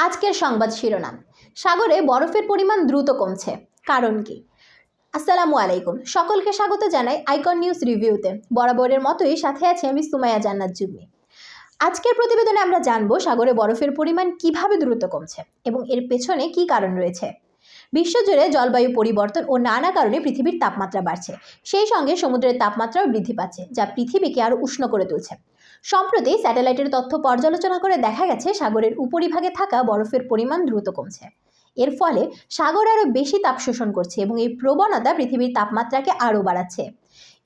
আজকের সংবাদ শিরোনাম। সাগরে বরফের পরিমাণ দ্রুত কমছে, কারণ কি? আসসালামু আলাইকুম, সকলকে স্বাগত জানাই আইকন নিউজ রিভিউতে। বরাবরের মতোই সাথে আছে আমি সুমাইয়া জান্নাত জুম্মি। আজকের প্রতিবেদনে আমরা জানবো সাগরে বরফের পরিমাণ কিভাবে দ্রুত কমছে এবং এর পেছনে কি কারণ রয়েছে। বিশ্বজুড়ে জলবায়ু পরিবর্তন ও নানা কারণে পৃথিবীর তাপমাত্রা বাড়ছে, সেই সঙ্গে সমুদ্রের তাপমাত্রাও বৃদ্ধি পাচ্ছে, যা পৃথিবীকে আরও উষ্ণ করে তুলছে। সম্প্রতি স্যাটেলাইটের তথ্য পর্যালোচনা করে দেখা গেছে সাগরের উপরিভাগে থাকা বরফের পরিমাণ দ্রুত কমছে। এর ফলে সাগর আরও বেশি তাপ শোষণ করছে এবং এই প্রবণতা পৃথিবীর তাপমাত্রাকে আরও বাড়াচ্ছে।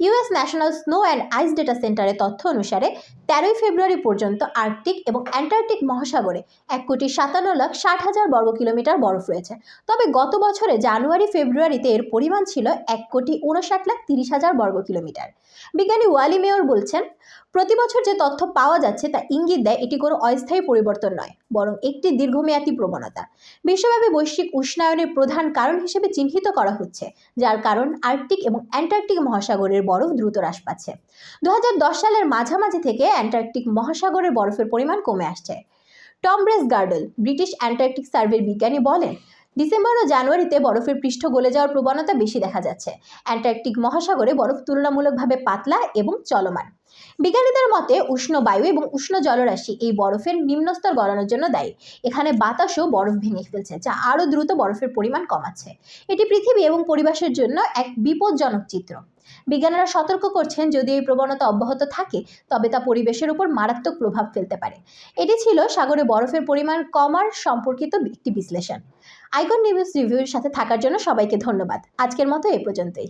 US national snow and ice data সেন্টারের তথ্য অনুসারে 13 ফেব্রুয়ারি পর্যন্ত আর্কটিক এবং অ্যান্টার্কটিক মহাসাগরে 1,57,60,000 বর্গ কিলোমিটার বরফ রয়েছে। তবে গত বছরে জানুয়ারি ফেব্রুয়ারিতে এর পরিমাণ ছিল 1,59,30,000 বর্গ কিলোমিটার। বিজ্ঞানী ওয়ালি মেয়র বলছেন, প্রতি বছর যে তথ্য পাওয়া যাচ্ছে তা ইঙ্গিত দেয় এটি কোনো অস্থায়ী পরিবর্তন নয়, বরং একটি দীর্ঘমেয়াদী প্রবণতা। বিশ্বব্যাপী বৈশ্বিক উষ্ণায়নের প্রধান কারণ হিসেবে চিহ্নিত করা হচ্ছে, যার কারণ আর্কটিক এবং অ্যান্টার্কটিক মহাসাগরের বরফ দ্রুত হ্রাস পাচ্ছে। 2010 সালের মাঝামাঝি থেকে অ্যান্টার্কটিক মহাসাগরের বরফের পরিমাণ কমে আসছে। টম ব্রেসগার্ডল, ব্রিটিশ অ্যান্টার্কটিক সার্ভের বিজ্ঞানী বলেন, ডিসেম্বর ও জানুয়ারিতে বরফের পৃষ্ঠ গলে যাওয়ার প্রবণতা বেশি দেখা যাচ্ছে। অ্যান্টার্কটিক মহাসাগরে বরফ তুলনামূলকভাবে পাতলা এবং চলমান। বিজ্ঞানীদের মতে উষ্ণ বায়ু এবং উষ্ণ জলরাশি এই বরফের নিম্নস্তর গলানোর জন্য দায়ী। এখানে বাতাসও বরফ ভেঙে ফেলছে, যা আরও দ্রুত বরফের পরিমাণ কমাচ্ছে। এটি পৃথিবী এবং পরিবেশের জন্য এক বিপজ্জনক চিত্র। বিজ্ঞানীরা সতর্ক করছেন, যদি এই প্রবণতা অব্যাহত থাকে তবে তা পরিবেশের উপর মারাত্মক প্রভাব ফেলতে পারে। এটি ছিল সাগরে বরফের পরিমাণ কমার সম্পর্কিত একটি বিশ্লেষণ। আইকন নিউজ রিভিউর সাথে থাকার জন্য সবাইকে ধন্যবাদ। আজকের মতো এ পর্যন্তই।